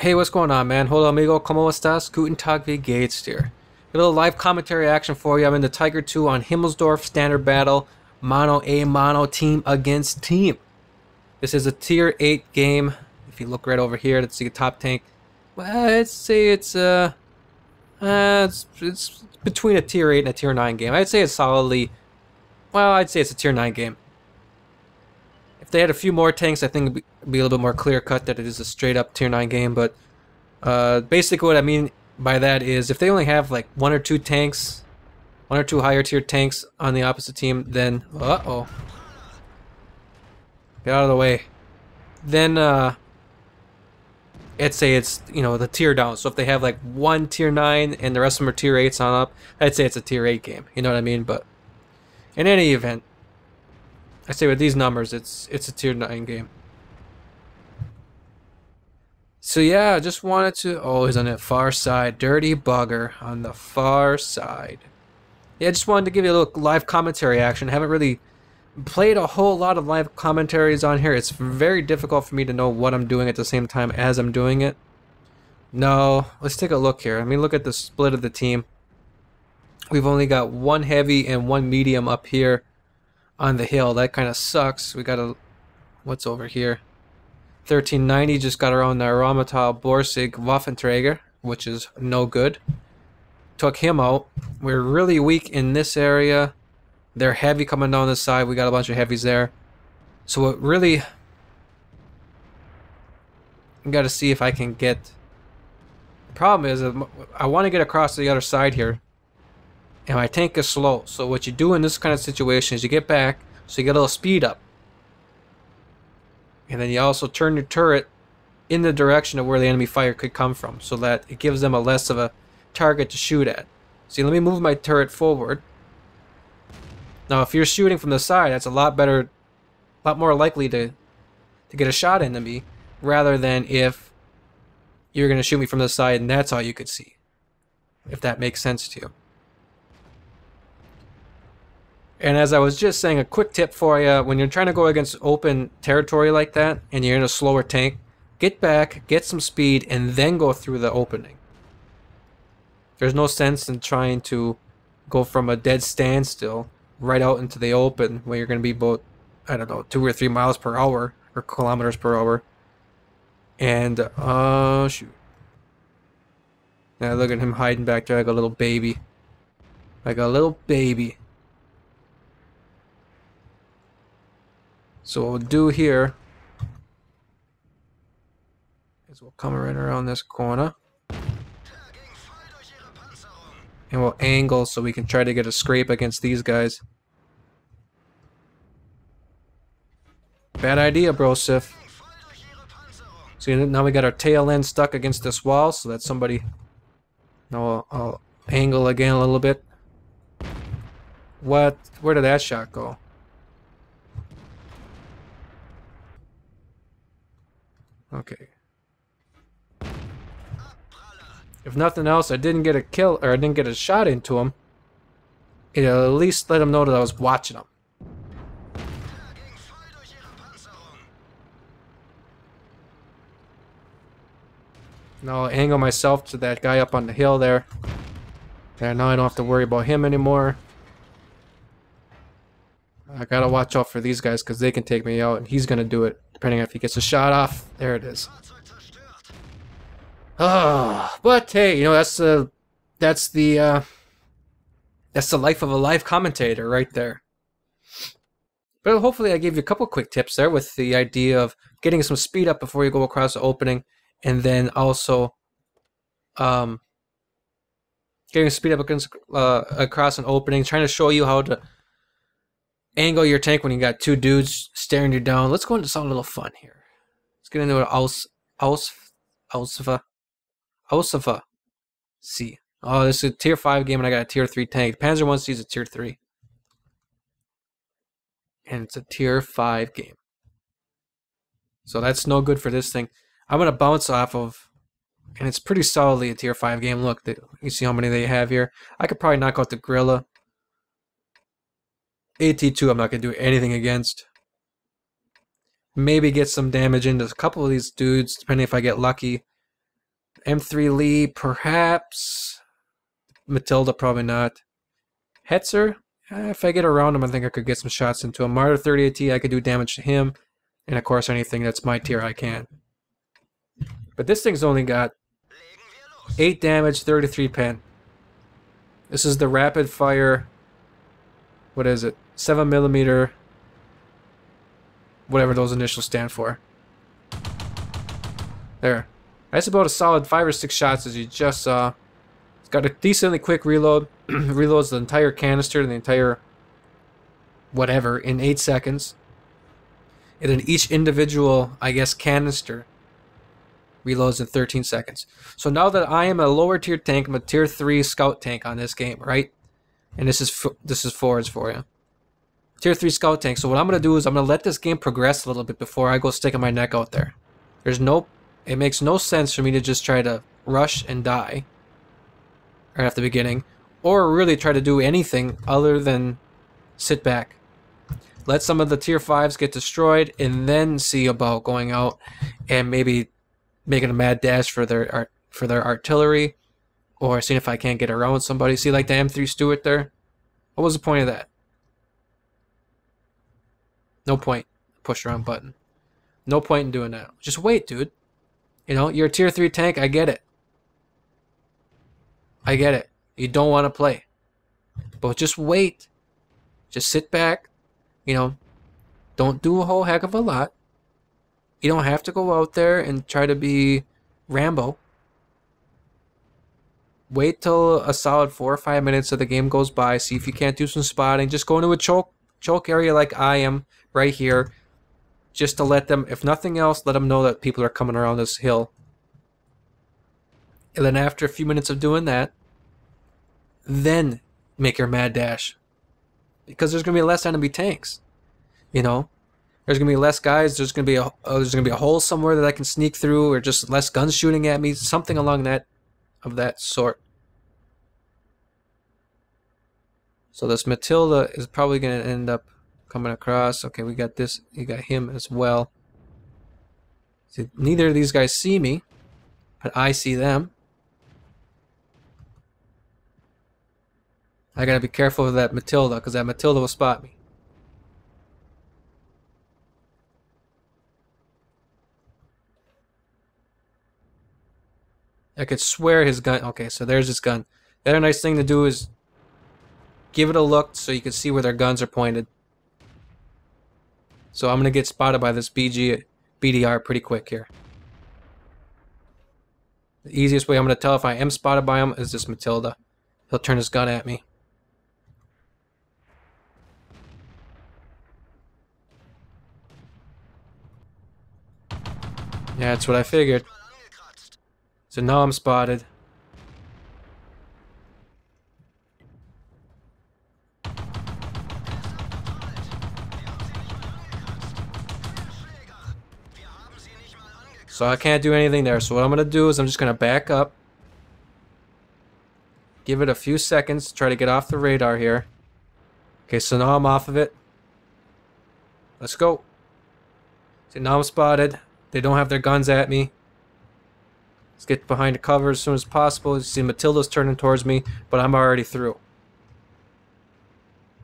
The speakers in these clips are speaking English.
Hey, what's going on, man? Hola, amigo. ¿Cómo estás? Guten Tag, wie geht's dir? A little live commentary action for you. I'm in the Tiger II on Himmelsdorf Standard Battle. Mono a mono, team against team. This is a tier 8 game. If you look right over here, let's see the top tank. Well, I'd say it's between a tier 8 and a tier 9 game. I'd say it's solidly, well, I'd say it's a tier 9 game. If they had a few more tanks, I think it'd be a little bit more clear cut that it is a straight up tier 9 game. But basically what I mean by that is if they only have like one or two higher tier tanks on the opposite team, then get out of the way. Then I'd say it's, you know, the tier down. So if they have like one tier 9 and the rest of them are tier 8s on up, I'd say it's a tier 8 game. You know what I mean? But in any event, I say with these numbers, it's a tier 9 game. So yeah, I just wanted to... Oh, he's on that far side. Dirty bugger on the far side. Yeah, I just wanted to give you a little live commentary action. I haven't really played a whole lot of live commentaries on here. It's very difficult for me to know what I'm doing at the same time as I'm doing it. No, let's take a look here. I mean, look at the split of the team. We've only got one heavy and one medium up here on the hill. That kind of sucks. We got a... What's over here? 1390 just got around the Rheinmetall Borsig Waffenträger, which is no good. Took him out. We're really weak in this area. They're heavy coming down this side. We got a bunch of heavies there. So it really... I got to see if I can get... The problem is I want to get across to the other side here. And my tank is slow. So what you do in this kind of situation is you get back, so you get a little speed up. And then you also turn your turret in the direction of where the enemy fire could come from, so that it gives them a less of a target to shoot at. See, let me move my turret forward. Now, if you're shooting from the side, that's a lot better, a lot more likely to get a shot into me, rather than if you're going to shoot me from the side and that's all you could see. If that makes sense to you. And as I was just saying, a quick tip for you, when you're trying to go against open territory like that, and you're in a slower tank, get back, get some speed, and then go through the opening. There's no sense in trying to go from a dead standstill right out into the open, where you're going to be about, I don't know, 2 or 3 miles per hour, or kilometers per hour. And, shoot. Now look at him hiding back there like a little baby. Like a little baby. So what we'll do here is we'll come right around this corner. And we'll angle so we can try to get a scrape against these guys. Bad idea, bro, Sif. See, now we got our tail end stuck against this wall, so that somebody... Now I'll angle again a little bit. What? Where did that shot go? Okay. If nothing else, I didn't get a kill, or I didn't get a shot into him. It'll at least let him know that I was watching him. Now I'll angle myself to that guy up on the hill there. And now I don't have to worry about him anymore. I gotta watch out for these guys because they can take me out, and he's gonna do it, depending on if he gets a shot off. There it is. Oh, but hey, you know, that's the life of a live commentator right there. But hopefully I gave you a couple quick tips there with the idea of getting some speed up before you go across the opening, and then also getting speed up across an opening, trying to show you how to angle your tank when you got two dudes staring you down. Let's go into something a little fun here. Let's get into an Pz1c. Oh, this is a tier 5 game and I got a tier 3 tank. Pz1c is a tier 3. And it's a tier 5 game. So that's no good for this thing. I'm going to bounce off of... And it's pretty solidly a tier 5 game. Look, you see how many they have here. I could probably knock out the gorilla. AT2 I'm not going to do anything against. Maybe get some damage into a couple of these dudes, depending if I get lucky. M3 Lee, perhaps. Matilda, probably not. Hetzer, if I get around him, I think I could get some shots into him. Martyr 38T, I could do damage to him. And of course, anything that's my tier, I can. But this thing's only got 8 damage, 33 pen. This is the rapid fire. What is it? 7mm. Whatever those initials stand for. There. That's about a solid 5 or 6 shots, as you just saw. It's got a decently quick reload. Reloads the entire canister, the entire whatever, in 8 seconds. And then each individual, I guess, canister reloads in 13 seconds. So now that I am a lower tier tank, I'm a tier 3 scout tank on this game, right? And this is forwards for you. Tier 3 scout tank. So what I'm going to do is I'm going to let this game progress a little bit before I go sticking my neck out there. It makes no sense for me to just try to rush and die right at the beginning, or really try to do anything other than sit back. Let some of the tier 5s get destroyed, and then see about going out and maybe making a mad dash for their artillery, or seeing if I can't get around somebody. See, like the M3 StuG there? What was the point of that? No point. Push the wrong button. No point in doing that. Just wait, dude. You know, you're a tier 3 tank. I get it. I get it. You don't want to play. But just wait. Just sit back. You know, don't do a whole heck of a lot. You don't have to go out there and try to be Rambo. Wait till a solid 4 or 5 minutes of the game goes by. See if you can't do some spotting. Just go into a choke area like I am right here. Just to let them, if nothing else, let them know that people are coming around this hill. And then after a few minutes of doing that, then make your mad dash. Because there's going to be less enemy tanks. You know? There's going to be less guys. There's going to be a hole somewhere that I can sneak through, or just less guns shooting at me. Something along that sort. So this Matilda is probably going to end up coming across. Okay, we got this. You got him as well. See, neither of these guys see me, but I see them. I gotta be careful with that Matilda, because that Matilda will spot me. I could swear his gun. Okay, so there's his gun. The other nice thing to do is give it a look so you can see where their guns are pointed. So I'm going to get spotted by this BDR pretty quick here. The easiest way I'm going to tell if I am spotted by him is this Matilda. He'll turn his gun at me. Yeah, that's what I figured. So now I'm spotted. So I can't do anything there. So what I'm going to do is I'm just going to back up. Give it a few seconds to try to get off the radar here. Okay, so now I'm off of it. Let's go. See, now I'm spotted. They don't have their guns at me. Let's get behind the cover as soon as possible. You see Matilda's turning towards me, but I'm already through.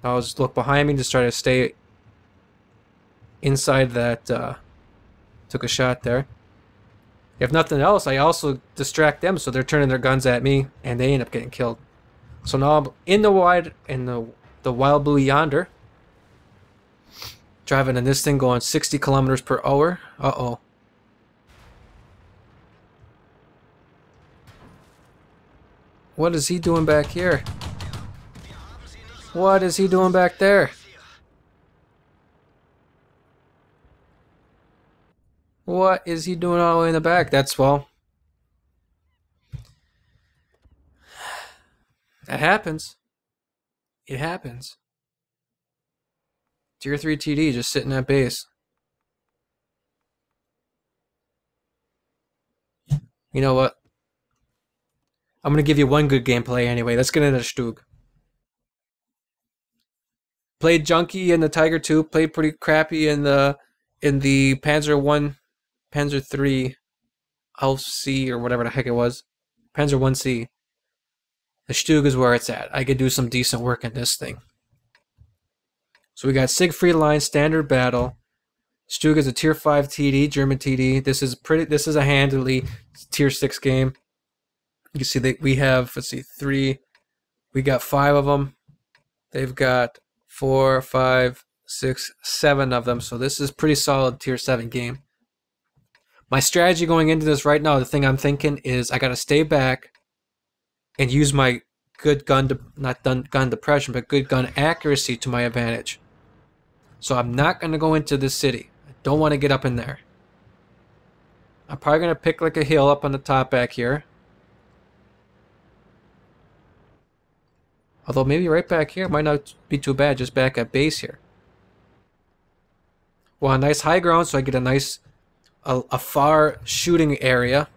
I'll just look behind me, just try to stay inside that. Took a shot there. If nothing else, I also distract them, so they're turning their guns at me, and they end up getting killed. So now I'm in the wild blue yonder, driving in this thing going 60 kilometers per hour. Uh-oh. What is he doing back here? What is he doing back there? What is he doing all the way in the back? That's, well, that happens. It happens. Tier 3 TD just sitting at base. You know what? I'm going to give you one good gameplay anyway. Let's get into StuG. Played junky in the Tiger II. Played pretty crappy in the Panzer I, Panzer III. Pz1c or whatever the heck it was. Pz1c. The StuG is where it's at. I could do some decent work in this thing. So we got SIG free line, standard battle. StuG is a tier 5 TD, German TD. This is a handily tier 6 game. You can see that we have, let's see, 3. We got 5 of them. They've got 4, 5, 6, 7 of them. So this is pretty solid tier 7 game. My strategy going into this right now, the thing I'm thinking is I got to stay back and use my good gun, gun depression, but good gun accuracy to my advantage. So I'm not going to go into this city. I don't want to get up in there. I'm probably going to pick like a hill up on the top back here. Although maybe right back here might not be too bad, just back at base here. Well, a nice high ground so I get a nice, a far shooting area.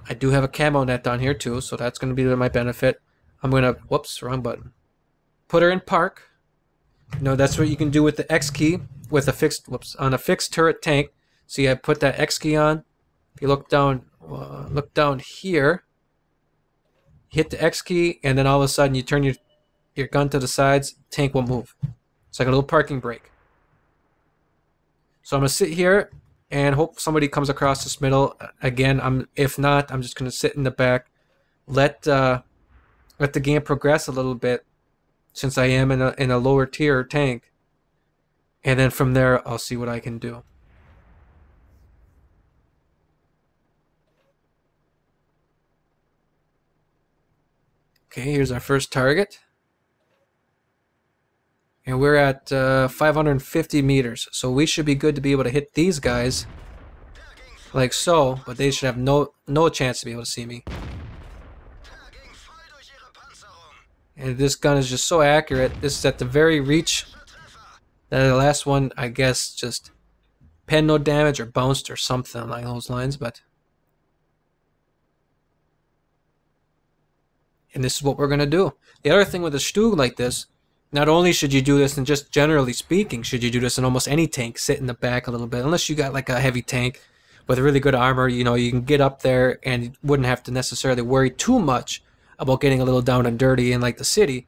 I do have a camo net down here too, so that's going to be to my benefit. I'm going to, whoops, wrong button. Put her in park. You know, that's what you can do with the X key with a fixed, whoops, on a fixed turret tank. See, I put that X key on. If you look down here, hit the X key, and then all of a sudden you turn your gun to the sides, tank will move. It's like a little parking brake. So I'm going to sit here and hope somebody comes across this middle. Again, if not, I'm just going to sit in the back, let the game progress a little bit, since I am in a lower tier tank, and then from there I'll see what I can do. Okay, here's our first target. And we're at 550 meters, so we should be good to be able to hit these guys like so, but they should have no chance to be able to see me. And this gun is just so accurate. This is at the very reach that the last one, I guess, just pen no damage or bounced or something along those lines, but and this is what we're going to do. The other thing with a StuG like this, not only should you do this, and just generally speaking, should you do this in almost any tank, sit in the back a little bit, unless you got like a heavy tank with really good armor, you know, you can get up there and you wouldn't have to necessarily worry too much about getting a little down and dirty in like the city.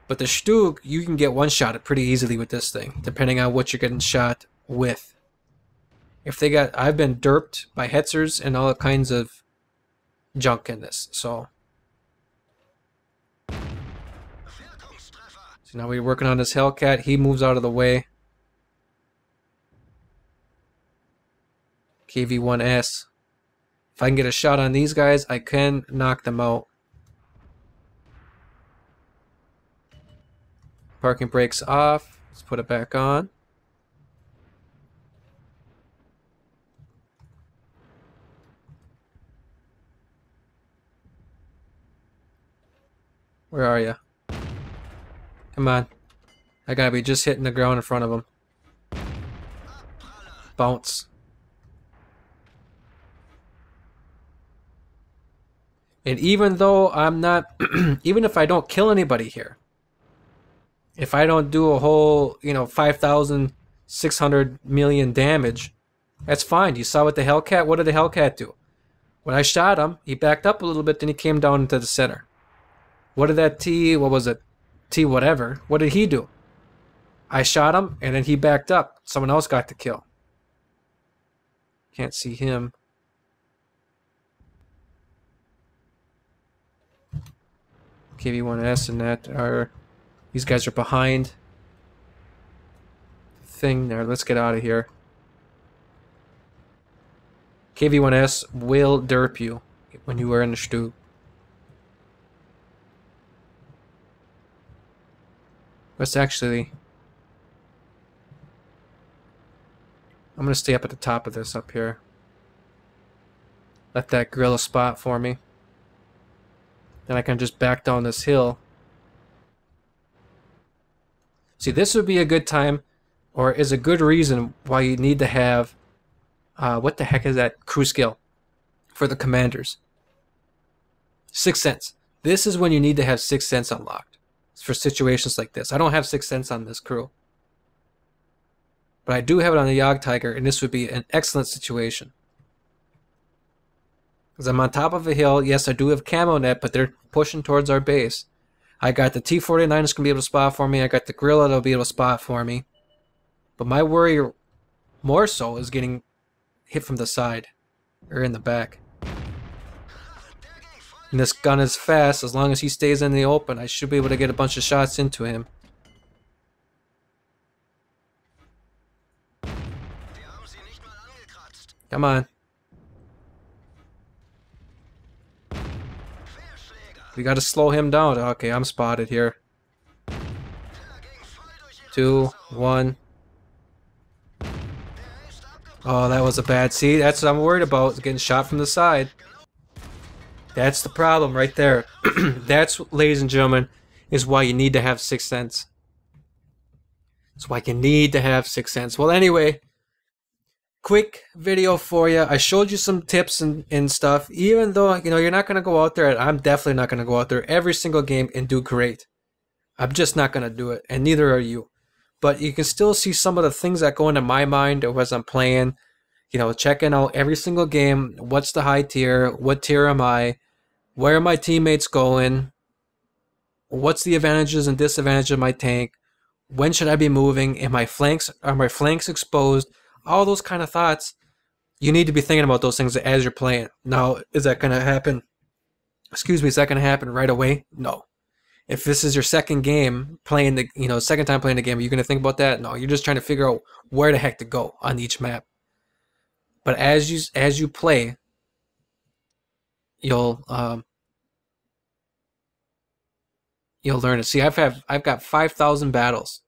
But the StuG, you can get one-shotted pretty easily with this thing, depending on what you're getting shot with. If they got, I've been derped by hetzers and all kinds of junk in this, so now we're working on this Hellcat. He moves out of the way. Pz1c. If I can get a shot on these guys, I can knock them out. Parking brakes off. Let's put it back on. Where are you? Come on. I gotta be just hitting the ground in front of him. Bounce. And even though I'm not, even if I don't kill anybody here, if I don't do a whole, 5,600 million damage, that's fine. You saw what the Hellcat, what did the Hellcat do? When I shot him, he backed up a little bit, then he came down into the center. What did that what was it? T whatever. What did he do? I shot him, and then he backed up. Someone else got the kill. Can't see him. Pz1c and that are... These guys are behind the thing there. Let's get out of here. Pz1c will derp you when you are in the StuG. Let's actually... I'm going to stay up at the top of this up here. Let that gorilla spot for me. Then I can just back down this hill. See, this would be a good time, or is a good reason why you need to have, what the heck is that? Crew skill for the commanders. 6th Sense. This is when you need to have 6th Sense unlocked for situations like this. I don't have 6th Sense on this crew, but I do have it on the Jagd Tiger, and this would be an excellent situation. Because I'm on top of a hill. Yes, I do have camo net, but they're pushing towards our base. I got the T-49 that's going to be able to spot for me. I got the Gorilla that'll be able to spot for me. But my worry more so is getting hit from the side. Or in the back. And this gun is fast. As long as he stays in the open, I should be able to get a bunch of shots into him. Come on. We gotta slow him down. Okay, I'm spotted here. 2, 1. Oh, that was a bad. See, that's what I'm worried about. Getting shot from the side. That's the problem right there. That's, ladies and gentlemen, is why you need to have 6th sense. That's why you need to have 6th sense. Well, anyway, quick video for you. I showed you some tips and stuff. Even though, you know, you're not going to go out there, and I'm definitely not going to go out there every single game and do great. I'm just not going to do it, and neither are you. But you can still see some of the things that go into my mind as I'm playing. You know, checking out every single game. What's the high tier? What tier am I? Where are my teammates going? What's the advantages and disadvantages of my tank? When should I be moving? Are my flanks exposed? All those kind of thoughts. You need to be thinking about those things as you're playing. Now, is that going to happen? Excuse me, is that going to happen right away? No. If this is your second game playing the, second time playing the game, are you going to think about that? No, you're just trying to figure out where the heck to go on each map. But as you play, you'll learn it. See, I've got 5,000 battles.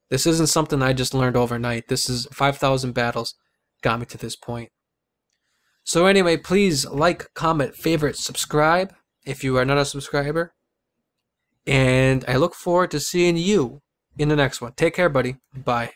This isn't something I just learned overnight. This is 5,000 battles got me to this point. So anyway, please like, comment, favorite, subscribe if you are not a subscriber. And I look forward to seeing you in the next one. Take care, buddy. Bye.